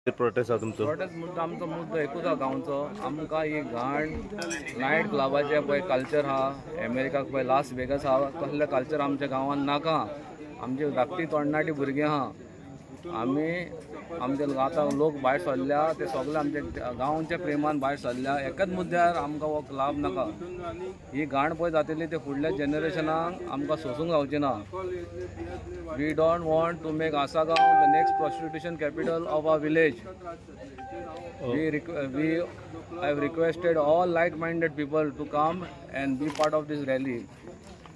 Prostate हा तुमचो? Prostate मुद्दा आमचो मुद्दो एकूच हा गांवचो. आमकां ही घाण नायट क्लबाचे पळय कल्चर हा, अमेरिकाक पळय लास वेगस हा, तसले कल्चर आमच्या गांवांत नाका. आमची धाकटी तरणाटी भुरगीं हा, आमचे आतां लोक भायर सरल्या, ते सगळे आमचे गांवच्या प्रेमान भायर सरल्या. एकाच मुद्द्यार आमकां हो लाभ नाका. ही घाण पळय जातली ते फुडल्या जनरेशनाक आमकां सोसूंक जावचें ना. We don't want to make Asagao the next prostitution capital of our village. We have requested all like-minded people to come and be part of this rally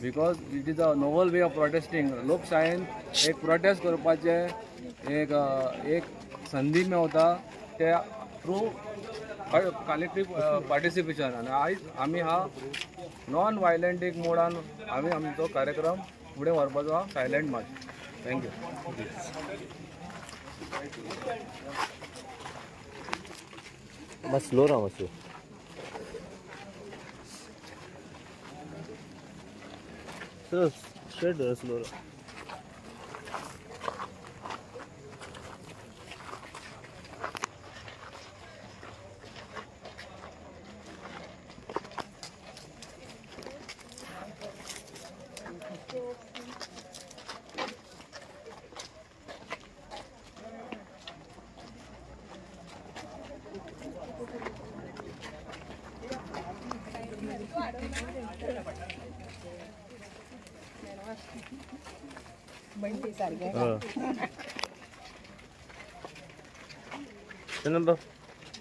because it is a novel way of protesting. लोकशाहीन एक prostate करपाचे एक संधी मेळटा ते through collective participation. आनी आयज आमी हा नॉन वायलंटीक मोडान आमी आमचो कार्यक्रम फुडें व्हरपाचो हा, सायलंट मार्च. थँक्यू. बस स्लो राहा मातसो. स्ट्रेट स्लो राहा.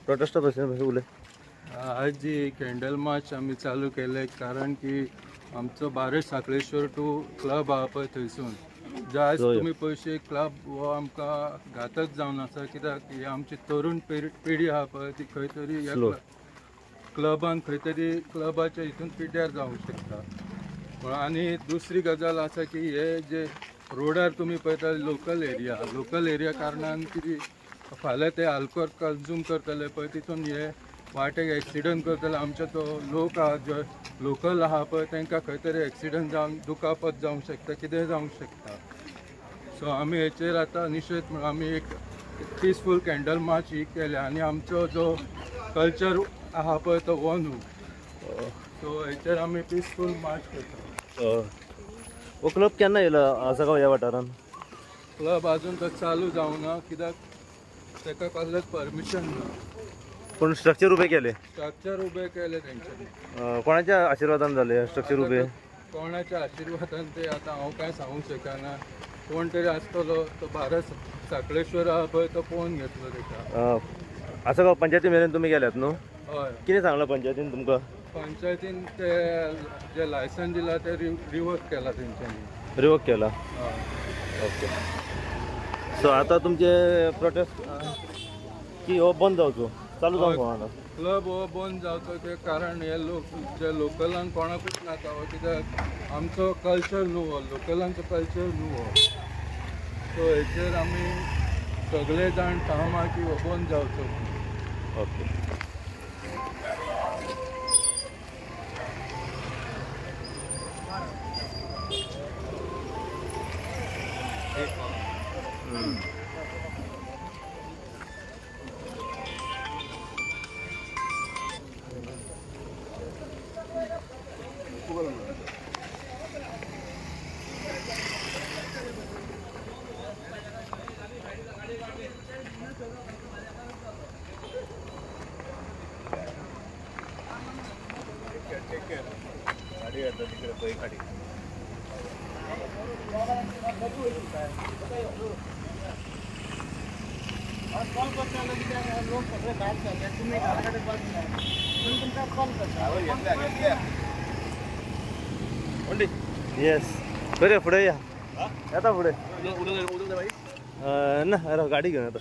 प्रोटेस्ट उलय. आज जी कॅन्डल मार्च आम्ही चालू केले कारण की आमचो बारेश साखळेश्वर टू क्लब आहा पळय थंयसून जायत तुमी पयशे क्लब हो आमकां घातक जावन आसा. कित्याक ही आमची तरुण पिढी आहा पळय ती खंय तरी ह्या क्लबान खंय तरी क्लबाच्या हितून पिड्ड्यार जावंक शकता. आनी दुसरी गजाल आसा की हे जे रोडार तुमी पळयता लोकल एरिया कारणान कितें फाल्यां ते आल्कोहोल कन्ज्यूम करतले पळय तितून हे वाटेक एक्सिडंट करतले. आमचे तो लोक आहा जे लोकल आहा पळय तांकां खंय तरी एक्सिडंट जावन दुखापत जावंक शकता, कितेंय जावंक शकता. सो आमी हेचेर आतां निशेध म्हणून आमी एक पिसफूल कॅन्डल मार्च ही केल्या आनी आमचो जो कल्चर आहा पळय तो वनू. सो हेचेर आमी पिसफूल मार्च करता. हो क्लब केन्ना येयलो आसागांव ह्या वाठारान? क्लब अजून तो चालू जावंक ना कित्याक ताका कसलेंच परमिशन ना. पूण स्ट्रक्चर उबे केले? स्ट्रक्चर उबे केले तेंच्यांनी. कोणाच्या आशिर्वादान जाले स्ट्रक्चर उबे? कोणाच्या आशिर्वादान ते आतां हांव कांय सांगूंक शकना. कोण तरी आसतलो तो भारत साखळेश्वर आहा पळय तो पळोवन घेतलो तेका. आसागांव पंचायती मेरेन तुमी गेल्यात न्हू? हय. कितें सांगलां पंचायतीन तुमकां? पंचायतीन ते जे लायसन दिला ते रिवोक केला तेंच्यांनी. रिवोक केला? हय. ओके. सो आतां तुमचे प्रोटेस्ट की हो बंद जावचो चालू जावंक फावना? क्लब हो बंद जावचो ते कारण हे लोक जे लोकलांक कोणाकूच नाका हो. कित्याक आमचो कल्चर न्हू हो, लोकलांचो कल्चर न्हू हो. सो हेचेर आमी सगळे जाण ठाम आहा की हो बंद जावचो. ओके. गाडी येता तिकडे पळय गाडी. कॉल करता लोक सगळे भायर सरले तुम्ही घराकडे बसले म्हणून तुमकां कॉल करता. येस बरे फुडें या. येता फुडें ना गाडी घेवन येता.